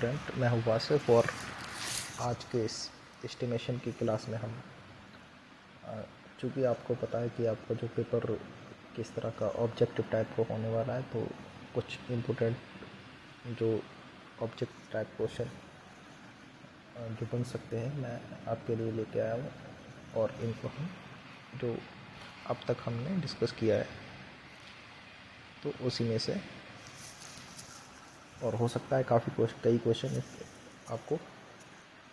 Student, मैं हूँ वासिफ और आज के इस एस्टिमेशन की क्लास में हम चूँकि आपको पता है कि आपका जो पेपर किस तरह का ऑब्जेक्टिव टाइप का होने वाला है, तो कुछ इम्पोर्टेंट जो ऑब्जेक्ट टाइप क्वेश्चन जो बन सकते हैं मैं आपके लिए लेके आया हूँ और इनको हम जो अब तक हमने डिस्कस किया है तो उसी में से, और हो सकता है कई क्वेश्चन आपको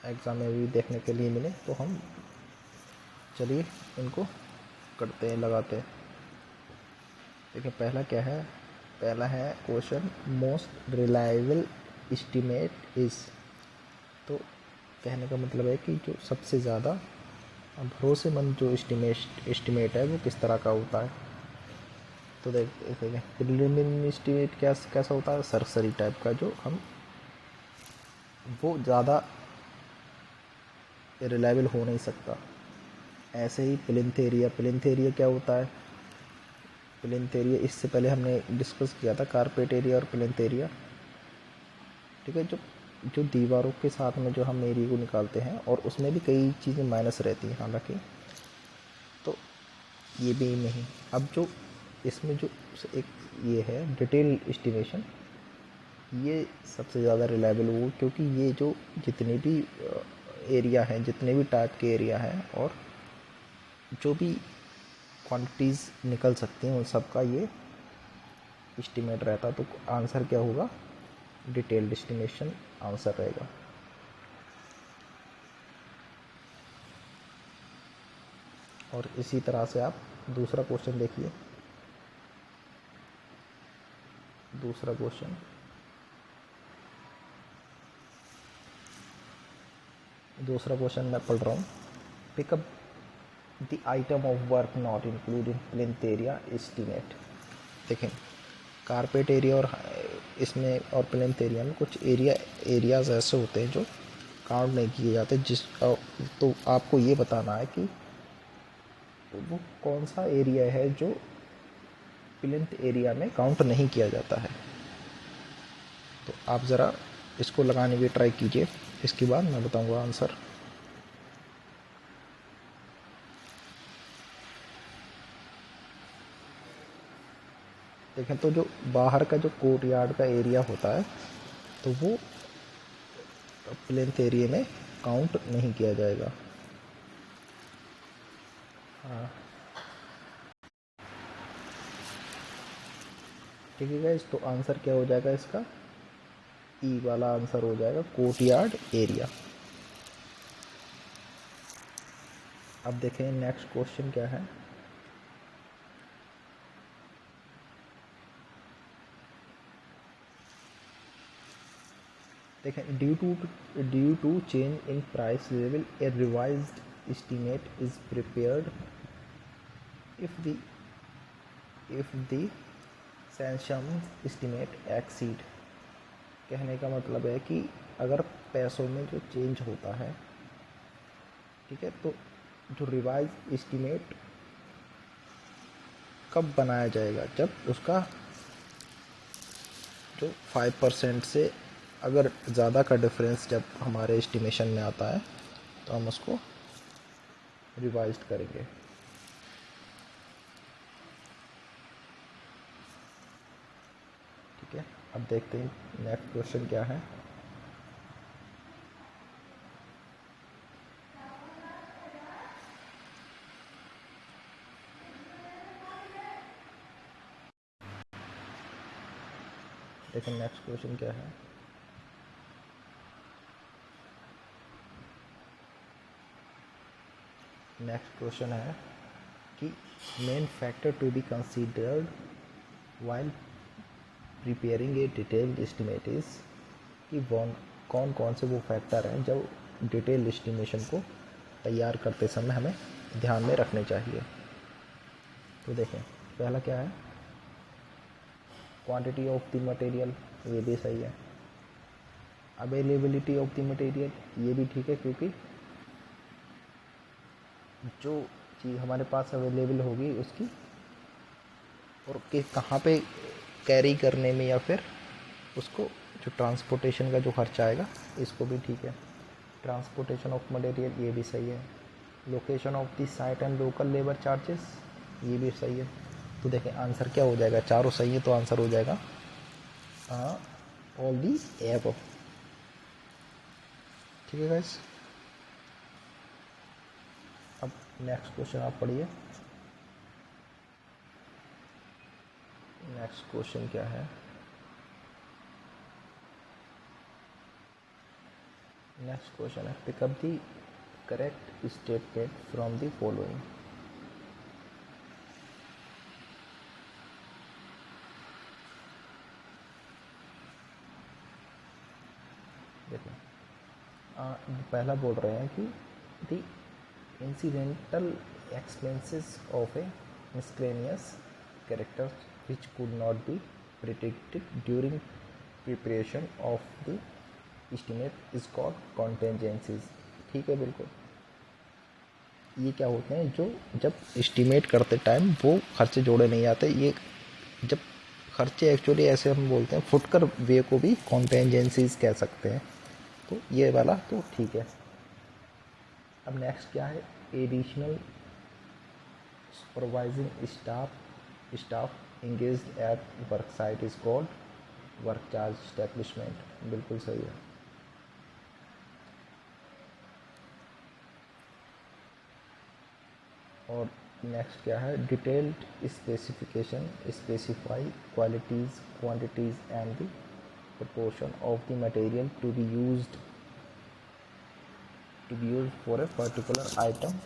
एग्ज़ाम में भी देखने के लिए मिले, तो हम चलिए इनको करते हैं, लगाते हैं। देखिए पहला क्या है, पहला है question most reliable estimate is. तो कहने का मतलब है कि जो सबसे ज़्यादा भरोसेमंद जो एस्टीमेट है वो किस तरह का होता है। तो देखिए प्रिलिमिनरी एस्टीमेट कैसा होता है, सरसरी टाइप का, जो हम वो ज़्यादा रिलायबल हो नहीं सकता। ऐसे ही प्लिंथ एरिया क्या होता है, प्लिंथ एरिया इससे पहले हमने डिस्कस किया था, कारपेट एरिया और प्लिंथ एरिया, ठीक है। जो दीवारों के साथ में जो हम एरिया को निकालते हैं और उसमें भी कई चीज़ें माइनस रहती हैं हालांकि, तो ये भी नहीं। अब जो इसमें जो एक ये है डिटेल एस्टिमेशन, ये सबसे ज़्यादा रिलायबल हो, क्योंकि ये जो जितने भी एरिया हैं, जितने भी टाइप के एरिया हैं और जो भी क्वांटिटीज़ निकल सकती हैं उन सब का ये एस्टिमेट रहता। तो आंसर क्या होगा, डिटेल्ड एस्टिमेशन आंसर रहेगा। और इसी तरह से आप दूसरा क्वेश्चन देखिए। दूसरा क्वेश्चन मैं पढ़ रहा हूँ। Pick up the item of work not include in plinth area estimate. देखें कारपेट एरिया और इसमें और प्लिंथ एरिया में कुछ एरियाज़ ऐसे होते हैं जो काउंट नहीं किए जाते, तो आपको ये बताना है कि वो कौन सा एरिया है जो प्लिंथ एरिया में काउंट नहीं किया जाता है। तो आप ज़रा इसको लगाने की ट्राई कीजिए, इसके बाद मैं बताऊंगा आंसर। देखें तो जो बाहर का जो कोर्ट यार्ड का एरिया होता है तो वो प्लिंथ एरिया में काउंट नहीं किया जाएगा। हाँ ठीक है गाइस, तो आंसर क्या हो जाएगा इसका, ई वाला आंसर हो जाएगा, कोर्ट यार्ड एरिया। अब देखें नेक्स्ट क्वेश्चन क्या है। देखें due to change in price level a revised estimate is prepared if the sanction estimate exceed. कहने का मतलब है कि अगर पैसों में जो चेंज होता है, ठीक है, तो जो रिवाइज एस्टीमेट कब बनाया जाएगा, जब उसका जो 5% से अगर ज़्यादा का डिफरेंस जब हमारे एस्टिमेशन में आता है तो हम उसको रिवाइज करेंगे। ठीक है, अब देखते हैं नेक्स्ट क्वेश्चन क्या है। देखिए नेक्स्ट क्वेश्चन क्या है। नेक्स्ट क्वेश्चन है कि main factor to be considered while preparing a detailed estimate is, कि कौन कौन से वो फैक्टर हैं जो डिटेल एस्टिमेशन को तैयार करते समय हमें ध्यान में रखने चाहिए। तो देखें पहला क्या है, क्वांटिटी ऑफ द मटेरियल, ये भी सही है। अवेलेबिलिटी ऑफ द मटेरियल, ये भी ठीक है, क्योंकि जो चीज़ हमारे पास अवेलेबल होगी उसकी और कि कहाँ पे कैरी करने में या फिर उसको जो ट्रांसपोर्टेशन का जो खर्चा आएगा इसको भी ठीक है। ट्रांसपोर्टेशन ऑफ मटेरियल ये भी सही है। Location of the site and local labour charges ये भी सही है। तो देखें आंसर क्या हो जाएगा, चारों सही है तो आंसर हो जाएगा ऑल दी एबव। ठीक है गाइस, अब नेक्स्ट क्वेश्चन आप पढ़िए। नेक्स्ट क्वेश्चन क्या है? नेक्स्ट क्वेश्चन है pick up the correct statement from the following. देखिए पहला बोल रहे हैं कि the incidental expenses of a miscellaneous character which could not be predicted during preparation of the estimate is called contingencies। ठीक है, बिल्कुल ये क्या होते हैं जो जब एस्टिमेट करते टाइम वो खर्चे जोड़े नहीं आते, ये जब खर्चे एक्चुअली ऐसे हम बोलते हैं फुटकर वे को भी कॉन्टेंजेंसीज कह सकते हैं। तो ये वाला तो ठीक है। अब नेक्स्ट क्या है? Additional supervising staff engaged at work site is called work charge establishment. बिल्कुल सही है। और नेक्स्ट क्या है? Detailed specification specify qualities quantities and the proportion of the material to be used for a particular item।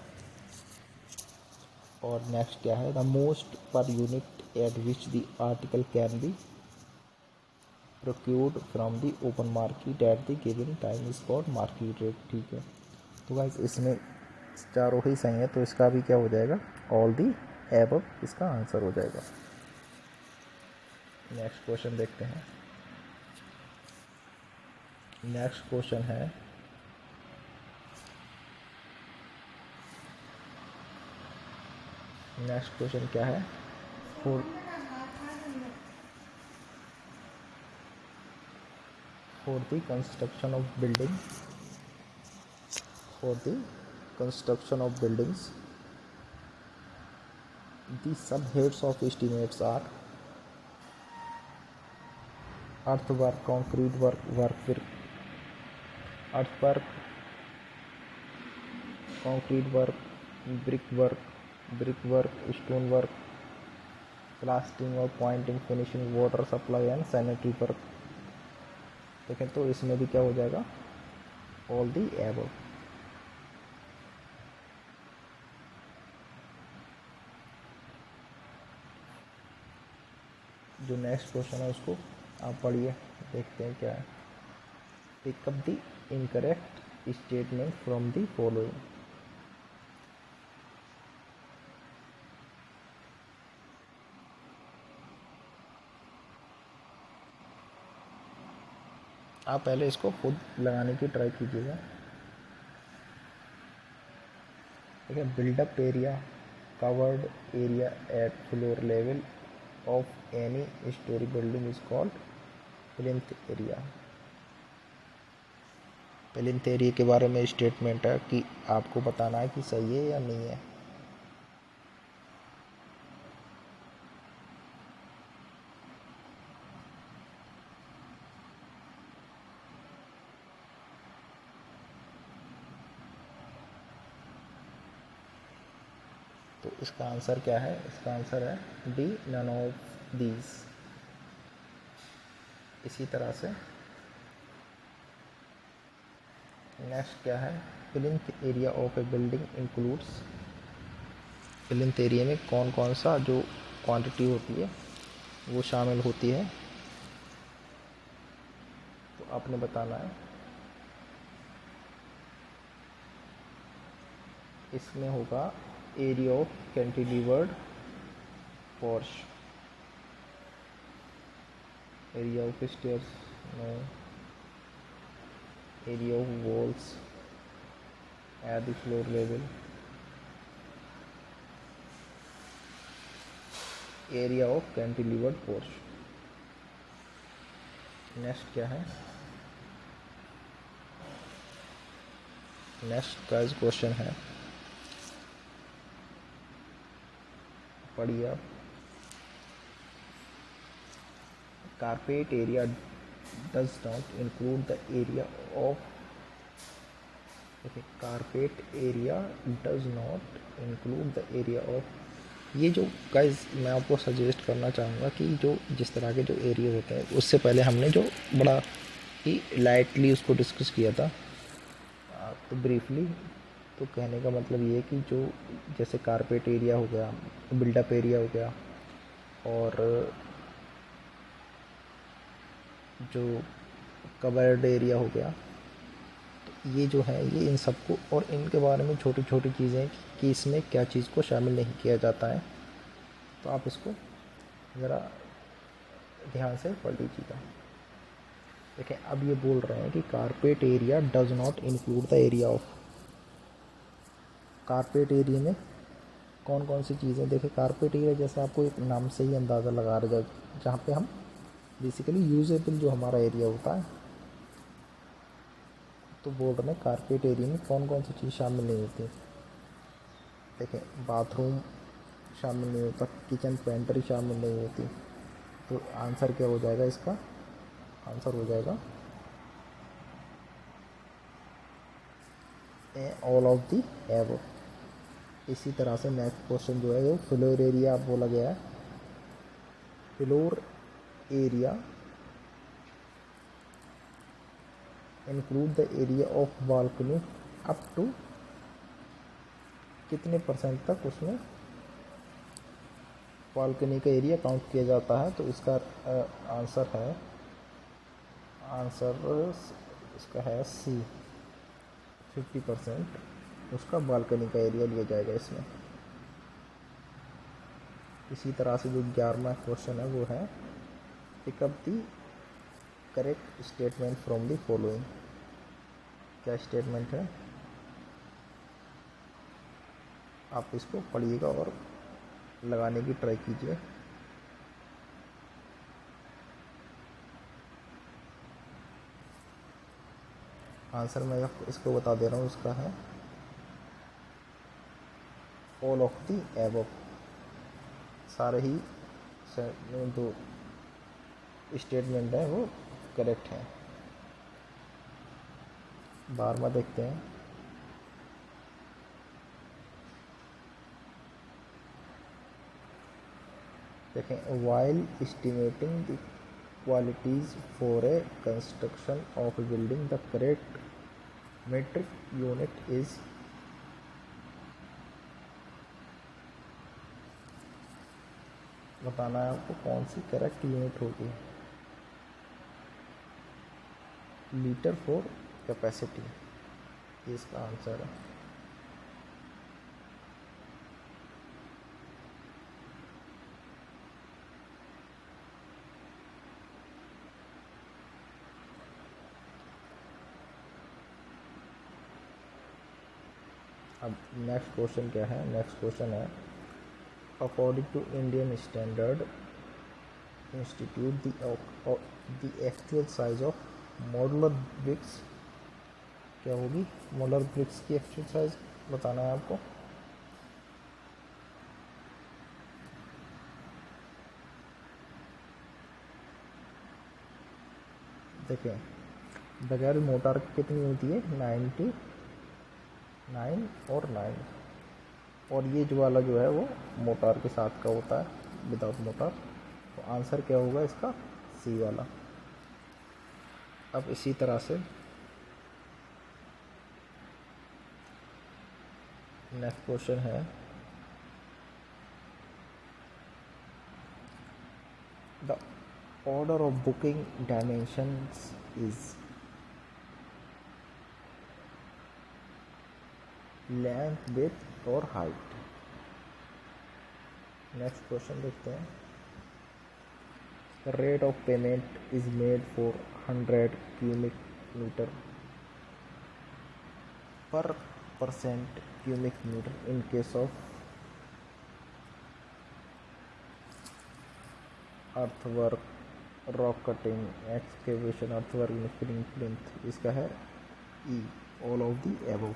और next क्या है? The most per unit eight which the article can be procured from the open market at the given time is called market rate। ठीक है, तो guys इसमें चारों ही सही है तो इसका भी क्या हो जाएगा? ऑल दी एबव इसका आंसर हो जाएगा। नेक्स्ट क्वेश्चन देखते हैं। नेक्स्ट क्वेश्चन है नेक्स्ट क्वेश्चन क्या है? For the construction of building the sub heads of estimates are earthwork, concrete work, earthwork, concrete work, brickwork, stonework, plastering और pointing, finishing, water supply and sanitary work। देखें तो इसमें भी क्या हो जाएगा? All the above. जो नेक्स्ट क्वेश्चन है उसको आप पढ़िए, देखते हैं क्या है। Pick up the incorrect statement from the following. आप पहले इसको खुद लगाने की ट्राई कीजिएगा। ठीक है, build up area covered area at floor level of any storey building is called plinth area. Plinth area के बारे में स्टेटमेंट है कि आपको बताना है कि सही है या नहीं है। तो इसका आंसर क्या है? इसका आंसर है डी, नन ऑफ दीज। इसी तरह से नेक्स्ट क्या है? Plinth area of a building includes. Plinth area में कौन कौन सा जो क्वांटिटी होती है वो शामिल होती है, तो आपने बताना है। इसमें होगा area of cantilevered porch, area of stairs no, area of walls at the floor level, area of cantilevered porch. Next क्या है, नेक्स्ट का क्वेश्चन है, पढ़िए आप। Carpet area does not include the area of, देखिए carpet area does not include the area of, ये जो guys मैं आपको सजेस्ट करना चाहूँगा कि जो जिस तरह के जो एरिया होते हैं उससे पहले हमने जो बड़ा ही लाइटली उसको डिस्कस किया था, तो ब्रीफली, तो कहने का मतलब ये है कि जो जैसे कारपेट एरिया हो गया, बिल्डअप एरिया हो गया, और जो कवर्ड एरिया हो गया, तो ये जो है ये इन सबको और इनके बारे में छोटी छोटी चीज़ें कि इसमें क्या चीज़ को शामिल नहीं किया जाता है, तो आप इसको ज़रा ध्यान से पढ़ लीजिएगा। देखें अब ये बोल रहे हैं कि carpet area does not include the area of, carpet area में कौन कौन सी चीज़ें, देखिए कारपेट एरिया जैसे आपको एक नाम से ही अंदाज़ा लगा रहा है, जहाँ पे हम बेसिकली यूजेबल जो हमारा एरिया होता है, तो बोल रहे हैं कारपेट एरिया में कौन कौन सी चीज़ शामिल नहीं होती। देखें बाथरूम शामिल नहीं होता, किचन पेंट्री शामिल नहीं होती, तो आंसर क्या हो जाएगा इसका, आंसर हो जाएगा ऑल ऑफ दी एबव। इसी तरह से नेक्स्ट क्वेश्चन जो है वो फ्लोर एरिया बोला गया है, floor area include the area of balcony up to कितने परसेंट तक उसमें बालकनी का एरिया काउंट किया जाता है, तो इसका आंसर है, आंसर इसका है सी, 50% उसका बालकनी का एरिया लिया जाएगा इसमें। इसी तरह से जो 11वां क्वेश्चन है वो है pickup the correct statement from the following, क्या स्टेटमेंट है, आप इसको पढ़िएगा और लगाने की ट्राई कीजिए। आंसर मैं इसको बता दे रहा हूँ, उसका है ऑल ऑफ दी एबव, सारे ही जो स्टेटमेंट है वो करेक्ट है। 12वां देखते हैं, देखें while estimating the qualities for a construction of a building the correct metric unit is, बताना है आपको कौन सी करेक्ट यूनिट होगी, लीटर फॉर कैपेसिटी, ये इसका आंसर है। अब नेक्स्ट क्वेश्चन क्या है, नेक्स्ट क्वेश्चन है according to Indian standard institute the actual size of modular bricks, क्या होगी, मॉडुलर ब्रिक्स की एक्चुअल साइज बताना है आपको। देखिए बगैर मोटार की कितनी होती है, 99 और 9, और ये जो वाला जो है वो मोटार के साथ का होता है, विदाउट मोटार, तो आंसर क्या होगा इसका, सी वाला। अब इसी तरह से नेक्स्ट क्वेश्चन है the order of booking dimensions is length, width और हाइट। नेक्स्ट क्वेश्चन देखते हैं, rate of payment is made for 100 cubic meter per percent cubic meter in case of earthwork rock cutting, excavation, earthwork, filling, plinth, इसका है E, all of the above.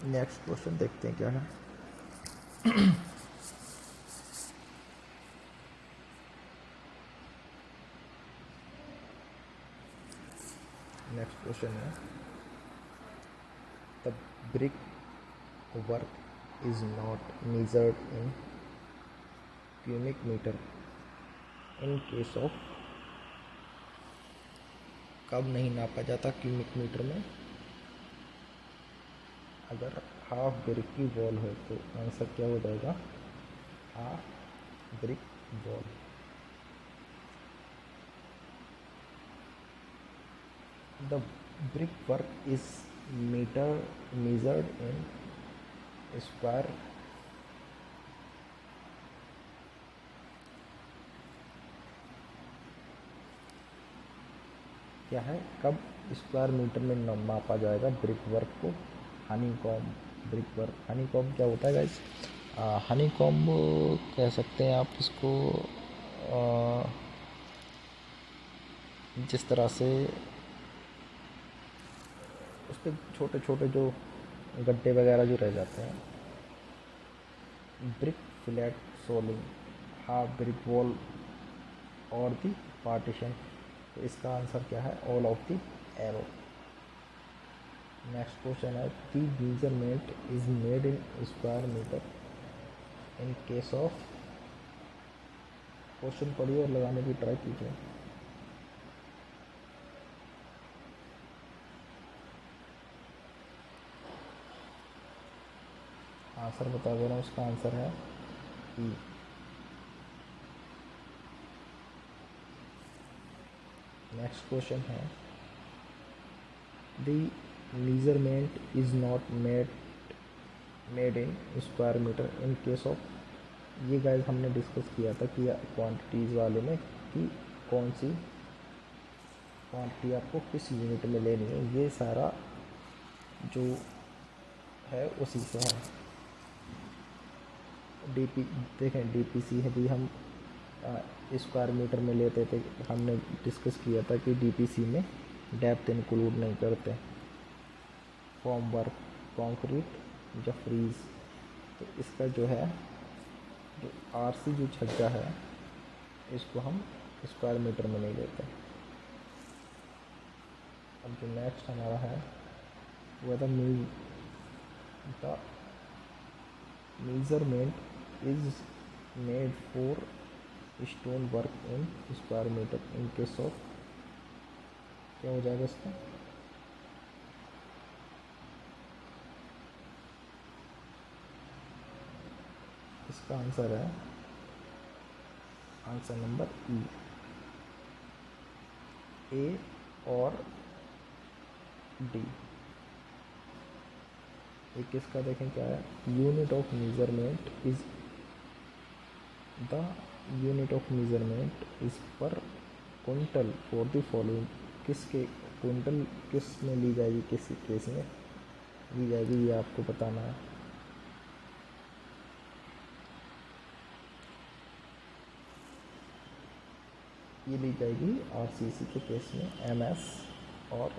Next question देखते हैं क्या है। Next question है the brick work is not measured in cubic metre in case of, कब नहीं नापा जाता क्यूबिक मीटर में? अगर हाफ ब्रिक की वॉल हो तो आंसर क्या हो जाएगा? Half brick wall. The brick work is measured in square, क्या है, कब स्क्वायर मीटर में मापा जाएगा ब्रिक वर्क को? Honey comb brick work. Honey comb क्या होता है गाइस? हनी कॉम्ब कह सकते हैं आप इसको, जिस तरह से उस पर छोटे छोटे जो गड्ढे वगैरह जो रह जाते हैं, brick flat soling, half brick wall और दी पार्टीशन। तो इसका आंसर क्या है? All of the arrow. Next question है the measurement is made in square metre in case of, question पढ़िए और लगाने की ट्राई कीजिए। आंसर बता दे रहा हूँ, उसका आंसर है ई। नेक्स्ट क्वेश्चन है the measurement is not made in square metre in case of, ये गाइस हमने डिस्कस किया था कि क्वांटिटीज़ वाले में कि कौन सी क्वांटिटी आपको किस यूनिट में लेनी है, ये सारा जो है उसी से है। डीपी देखें, डीपीसी है भी हम स्क्वायर मीटर में लेते थे, हमने डिस्कस किया था कि डीपीसी में डेप्थ इंक्लूड नहीं करते। फॉर्म वर्क, कंक्रीट या फ्रीज, तो इसका जो है जो आरसी जो छज्जा है इसको हम स्क्वायर मीटर में नहीं लेते। अब जो नेक्स्ट हमारा है वो the measurement is made for stone work in square metre in case of, क्या हो जाएगा इसका? इसका आंसर है आंसर नंबर ई, ए और डी। एक इसका देखें क्या है, unit of measurement is the unit of measurement is पर क्विंटल फॉर द फॉलोइंग, किसके क्विंटल किस में ली जाएगी, किस केस में ली जाएगी, ये आपको बताना है। ये ली जाएगी आरसीसी के केस में एमएस और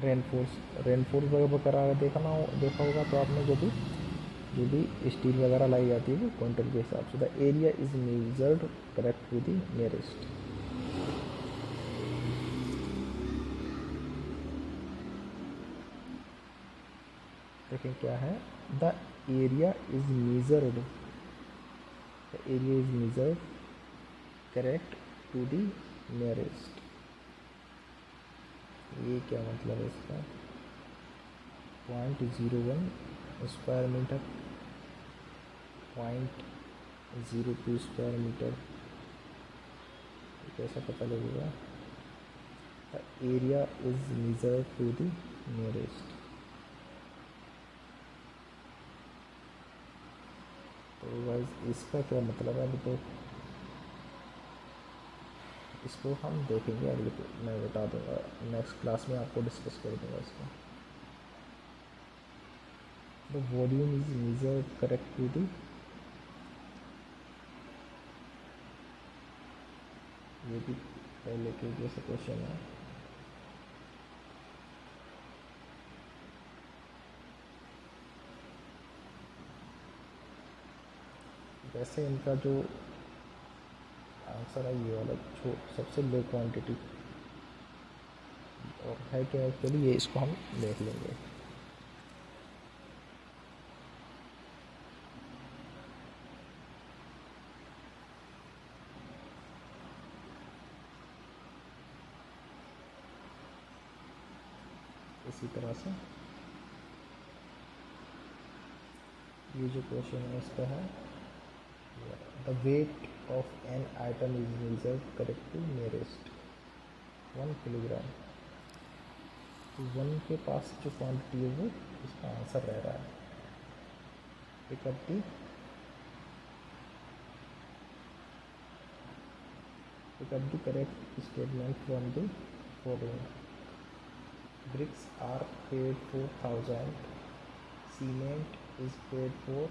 रेनफोर्स वगैरह देखा होगा तो आपने, जो भी स्टील वगैरह लाई जाती है वो क्विंटल के हिसाब से। The area is measured correct to the nearest, देखें क्या है, the area is measured, the area is measured correct to the nearest. ये क्या मतलब है इसका? 0.01 स्क्वायर मीटर, 0.02 स्क्वायर मीटर, कैसा पता लगेगा? The area is measured to the nearest. तो गाइस इसका क्या मतलब है? अभी तो इसको हम देखेंगे, अगले मैं बता दूंगा, नेक्स्ट क्लास में आपको डिस्कस कर दूंगा इसको। The volume is measured correctly, ये भी पहले के जैसे क्वेश्चन है। वैसे इनका जो आंसर है ये वाला, जो सबसे लो क्वांटिटी और है क्या एक्चुअली, ये इसको हम देख लेंगे। इसी तरह से ये जो क्वेश्चन है इसका है, the weight of an item is measured correctly nearest 1 kilogram. तो 1 के पास जो क्वांटिटी है वो इसका आंसर रह रहा है। Pick up the correct statement from the following. Bricks are paid for 1000, cement is paid for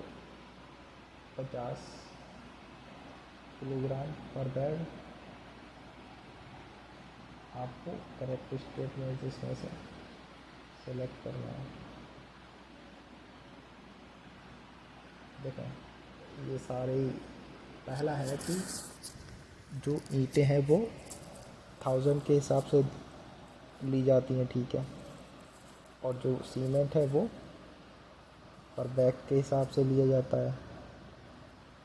50 kilogram पर बैग। आपको करेक्ट स्टेटमेंट इसमें से सेलेक्ट करना है। देखें ये सारे, पहला है कि जो ईंटें हैं वो 1000 के हिसाब से ली जाती हैं, ठीक है, और जो सीमेंट है वो पर बैग के हिसाब से लिया जाता है,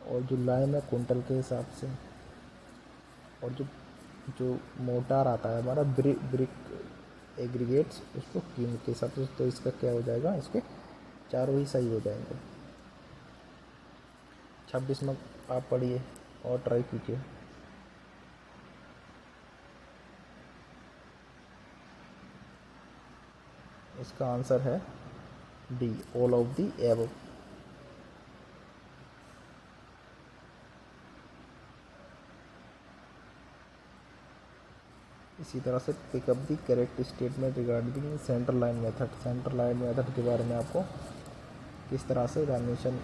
और जो लाइम है कुंटल के हिसाब से, और जो मोटार आता है हमारा ब्रिक एग्रीगेट्स, उसको कीमत के हिसाब से। तो इसका क्या हो जाएगा, इसके चारों ही सही हो जाएंगे। 26 में आप पढ़िए और ट्राई कीजिए। इसका आंसर है D, all of the above. इसी तरह से pickup the correct statement regarding centre line method. Centre line method के बारे में आपको किस तरह से डायमेंशन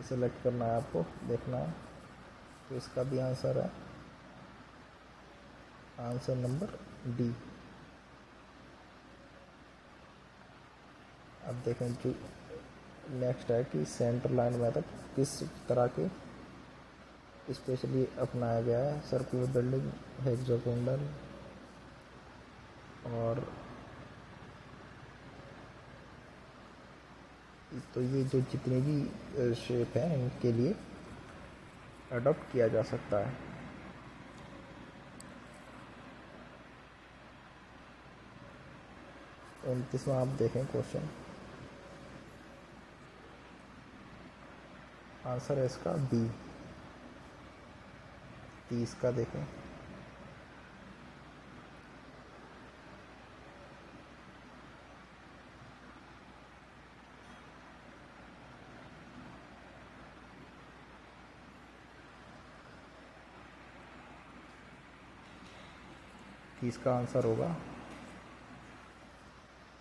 सेलेक्ट करना है, आपको देखना है। तो इसका भी आंसर है आंसर नंबर डी। अब देखें जो नेक्स्ट है कि सेंटर लाइन मेथड किस तरह के स्पेशली अपनाया गया है। सर्कुलर बिल्डिंग, हेक्सागोनल, और तो ये जो जितने भी शेप हैं इनके लिए अडॉप्ट किया जा सकता है। तो 29वां आप देखें क्वेश्चन, आंसर है इसका बी। 30 का देखें, इसका आंसर होगा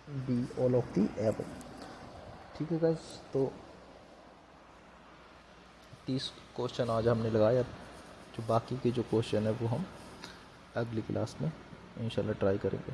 B, all of the above. ठीक है गाइस, तो 30 क्वेश्चन आज हमने लगाया। जो बाकी के जो क्वेश्चन है वो हम अगली क्लास में इंशाल्लाह ट्राई करेंगे।